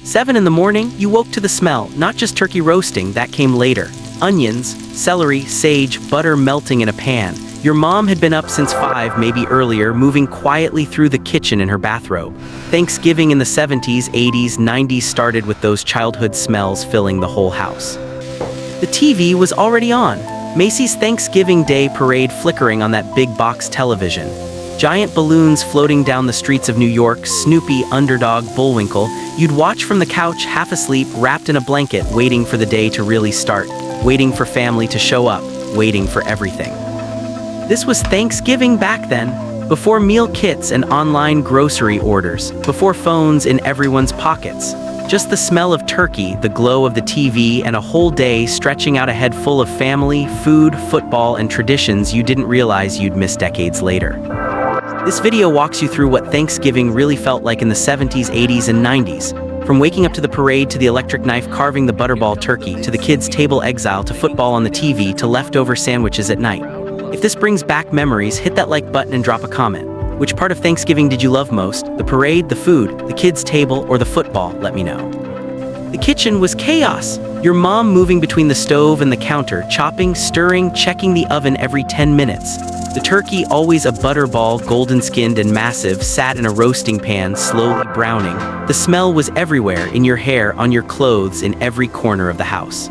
7 in the morning, you woke to the smell, not just turkey roasting, that came later. Onions, celery, sage, butter melting in a pan. Your mom had been up since 5, maybe earlier, moving quietly through the kitchen in her bathrobe. Thanksgiving in the 70s, 80s, 90s started with those childhood smells filling the whole house. The TV was already on. Macy's Thanksgiving Day parade flickering on that big box television. Giant balloons floating down the streets of New York, Snoopy, Underdog, Bullwinkle. You'd watch from the couch, half asleep, wrapped in a blanket, waiting for the day to really start, waiting for family to show up, waiting for everything. This was Thanksgiving back then, before meal kits and online grocery orders, before phones in everyone's pockets. Just the smell of turkey, the glow of the TV, and a whole day stretching out ahead full of family, food, football, and traditions you didn't realize you'd miss decades later. This video walks you through what Thanksgiving really felt like in the 70s, 80s, and 90s. From waking up to the parade, to the electric knife carving the butterball turkey, to the kids' table exile, to football on the TV, to leftover sandwiches at night. If this brings back memories, hit that like button and drop a comment. Which part of Thanksgiving did you love most? The parade, the food, the kids' table, or the football? Let me know. The kitchen was chaos. Your mom moving between the stove and the counter, chopping, stirring, checking the oven every 10 minutes. The turkey, always a butterball, golden-skinned and massive, sat in a roasting pan, slowly browning. The smell was everywhere, in your hair, on your clothes, in every corner of the house.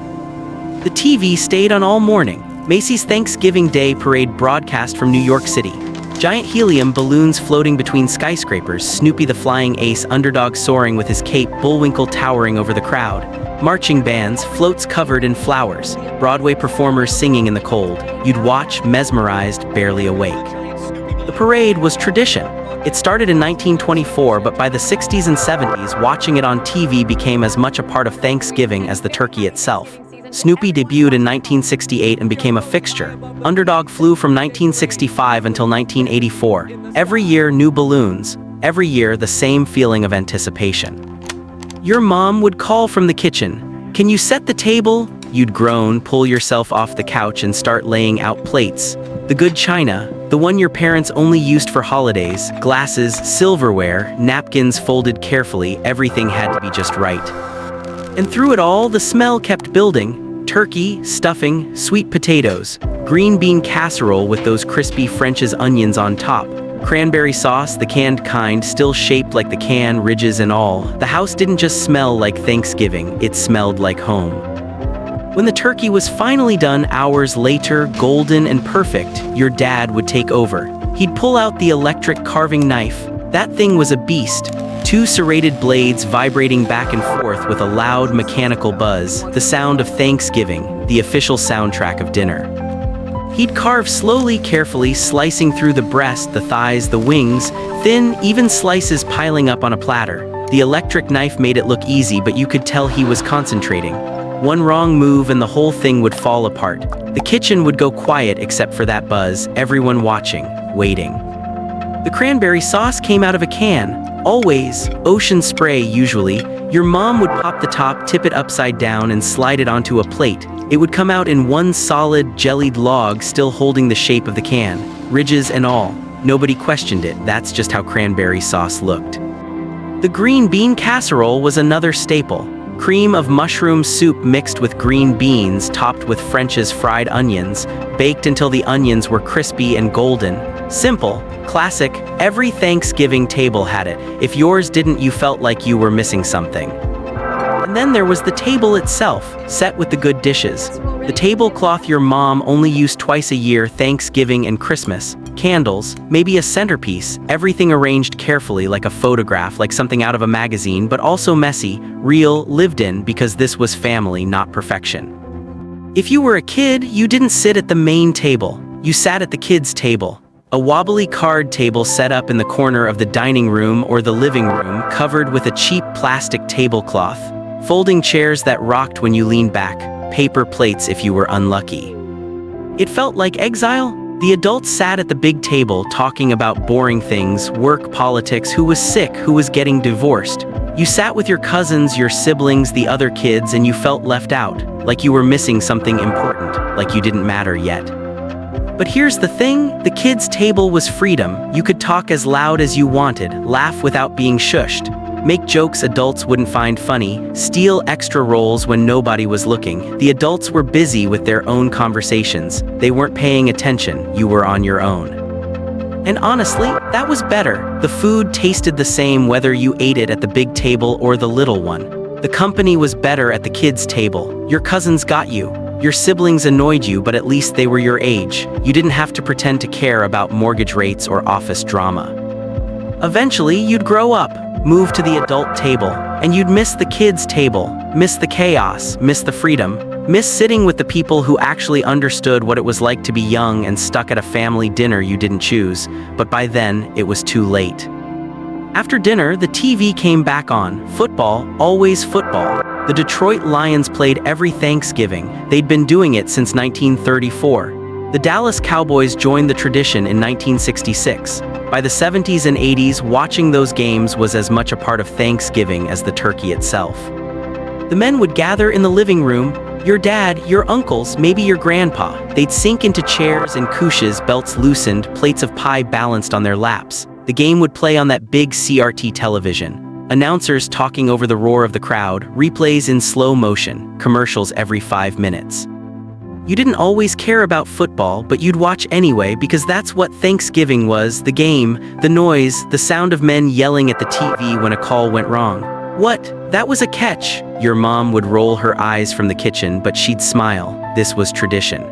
The TV stayed on all morning. Macy's Thanksgiving Day parade broadcast from New York City. Giant helium balloons floating between skyscrapers, Snoopy the flying ace, Underdog soaring with his cape, Bullwinkle towering over the crowd. Marching bands, floats covered in flowers, Broadway performers singing in the cold. You'd watch, mesmerized, barely awake. The parade was tradition. It started in 1924, but by the 60s and 70s, watching it on TV became as much a part of Thanksgiving as the turkey itself. Snoopy debuted in 1968 and became a fixture. Underdog flew from 1965 until 1984. Every year, new balloons. Every year, the same feeling of anticipation. Your mom would call from the kitchen. "Can you set the table?" You'd groan, pull yourself off the couch and start laying out plates. The good china, the one your parents only used for holidays, glasses, silverware, napkins folded carefully, everything had to be just right. And through it all, the smell kept building. Turkey, stuffing, sweet potatoes, green bean casserole with those crispy French's onions on top, cranberry sauce, the canned kind, still shaped like the can, ridges and all. The house didn't just smell like Thanksgiving, it smelled like home. When the turkey was finally done, hours later, golden and perfect, your dad would take over. He'd pull out the electric carving knife. That thing was a beast. 2 serrated blades vibrating back and forth with a loud mechanical buzz, the sound of Thanksgiving, the official soundtrack of dinner. He'd carve slowly, carefully, slicing through the breast, the thighs, the wings, thin, even slices piling up on a platter. The electric knife made it look easy, but you could tell he was concentrating. One wrong move and the whole thing would fall apart. The kitchen would go quiet except for that buzz, everyone watching, waiting. The cranberry sauce came out of a can. Always, ocean spray usually. Your mom would pop the top, tip it upside down, and slide it onto a plate. It would come out in one solid, jellied log, still holding the shape of the can, ridges and all. Nobody questioned it, that's just how cranberry sauce looked. The green bean casserole was another staple. Cream of mushroom soup mixed with green beans, topped with French's fried onions, baked until the onions were crispy and golden. Simple, classic, every Thanksgiving table had it. If yours didn't, you felt like you were missing something. And then there was the table itself, set with the good dishes. The tablecloth your mom only used twice a year, Thanksgiving and Christmas. Candles, maybe a centerpiece, everything arranged carefully like a photograph, like something out of a magazine, but also messy, real, lived in, because this was family, not perfection. If you were a kid, you didn't sit at the main table. You sat at the kids' table. A wobbly card table set up in the corner of the dining room or the living room, covered with a cheap plastic tablecloth. Folding chairs that rocked when you leaned back. Paper plates if you were unlucky. It felt like exile. The adults sat at the big table talking about boring things, work, politics, who was sick, who was getting divorced. You sat with your cousins, your siblings, the other kids, and you felt left out, like you were missing something important, like you didn't matter yet. But here's the thing, the kids' table was freedom. You could talk as loud as you wanted, laugh without being shushed. make jokes adults wouldn't find funny, steal extra rolls when nobody was looking. The adults were busy with their own conversations. They weren't paying attention, you were on your own. And honestly, that was better. The food tasted the same whether you ate it at the big table or the little one. The company was better at the kids' table. Your cousins got you. Your siblings annoyed you, but at least they were your age. You didn't have to pretend to care about mortgage rates or office drama. Eventually, you'd grow up, move to the adult table, and you'd miss the kids' table, miss the chaos, miss the freedom, miss sitting with the people who actually understood what it was like to be young and stuck at a family dinner you didn't choose, but by then, it was too late. After dinner, the TV came back on. Football, always football. The Detroit Lions played every Thanksgiving. They'd been doing it since 1934. The Dallas Cowboys joined the tradition in 1966. By the 70s and 80s, watching those games was as much a part of Thanksgiving as the turkey itself. The men would gather in the living room. Your dad, your uncles, maybe your grandpa. They'd sink into chairs and couches, belts loosened, plates of pie balanced on their laps. The game would play on that big CRT television. Announcers talking over the roar of the crowd, replays in slow motion, commercials every 5 minutes. You didn't always care about football, but you'd watch anyway because that's what Thanksgiving was, the game, the noise, the sound of men yelling at the TV when a call went wrong. What? That was a catch. Your mom would roll her eyes from the kitchen, but she'd smile. This was tradition.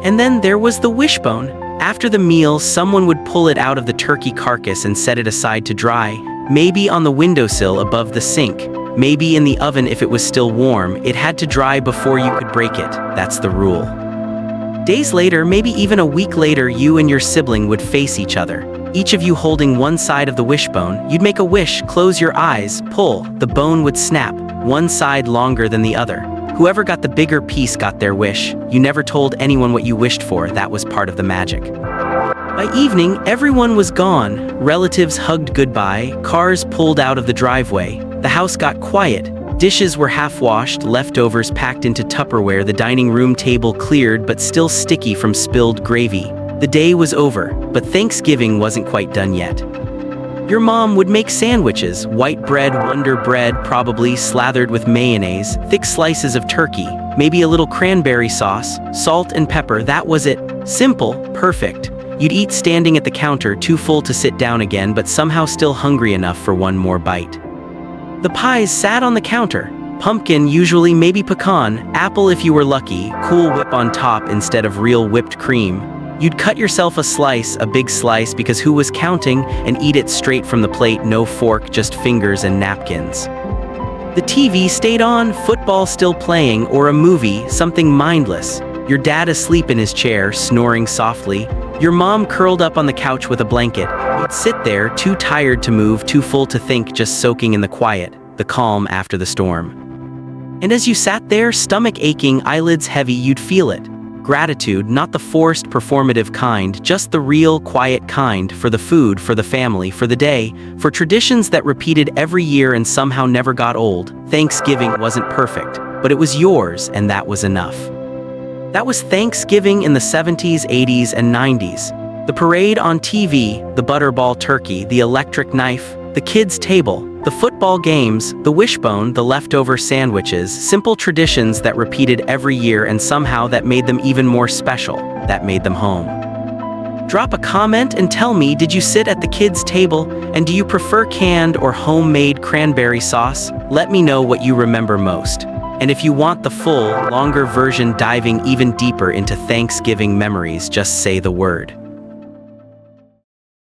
And then there was the wishbone. After the meal, someone would pull it out of the turkey carcass and set it aside to dry, maybe on the windowsill above the sink, maybe in the oven if it was still warm. It had to dry before you could break it. That's the rule. Days later, maybe even a week later, you and your sibling would face each other. Each of you holding one side of the wishbone. You'd make a wish, close your eyes, pull. The bone would snap, one side longer than the other. Whoever got the bigger piece got their wish. You never told anyone what you wished for. That was part of the magic. By evening, everyone was gone. Relatives hugged goodbye, cars pulled out of the driveway. The house got quiet. Dishes were half-washed, leftovers packed into Tupperware, the dining room table cleared but still sticky from spilled gravy. The day was over, but Thanksgiving wasn't quite done yet. Your mom would make sandwiches, white bread, Wonder Bread, probably slathered with mayonnaise, thick slices of turkey, maybe a little cranberry sauce, salt and pepper. That was it. Simple, perfect. You'd eat standing at the counter, too full to sit down again, but somehow still hungry enough for one more bite. The pies sat on the counter. Pumpkin, usually maybe pecan, apple if you were lucky, Cool Whip on top instead of real whipped cream. You'd cut yourself a slice, a big slice, because who was counting, and eat it straight from the plate, no fork, just fingers and napkins. The TV stayed on, football still playing, or a movie, something mindless. Your dad asleep in his chair, snoring softly. Your mom curled up on the couch with a blanket. You'd sit there, too tired to move, too full to think, just soaking in the quiet, the calm after the storm. And as you sat there, stomach aching, eyelids heavy, you'd feel it. Gratitude, not the forced, performative kind, just the real, quiet kind, for the food, for the family, for the day, for traditions that repeated every year and somehow never got old. Thanksgiving wasn't perfect, but it was yours, and that was enough. That was Thanksgiving in the 70s, 80s, and 90s. The parade on TV, the butterball turkey, the electric knife, the kids' table, the football games, the wishbone, the leftover sandwiches, simple traditions that repeated every year and somehow that made them even more special, that made them home. Drop a comment and tell me, did you sit at the kids' table, and do you prefer canned or homemade cranberry sauce? Let me know what you remember most. And if you want the full, longer version diving even deeper into Thanksgiving memories, just say the word.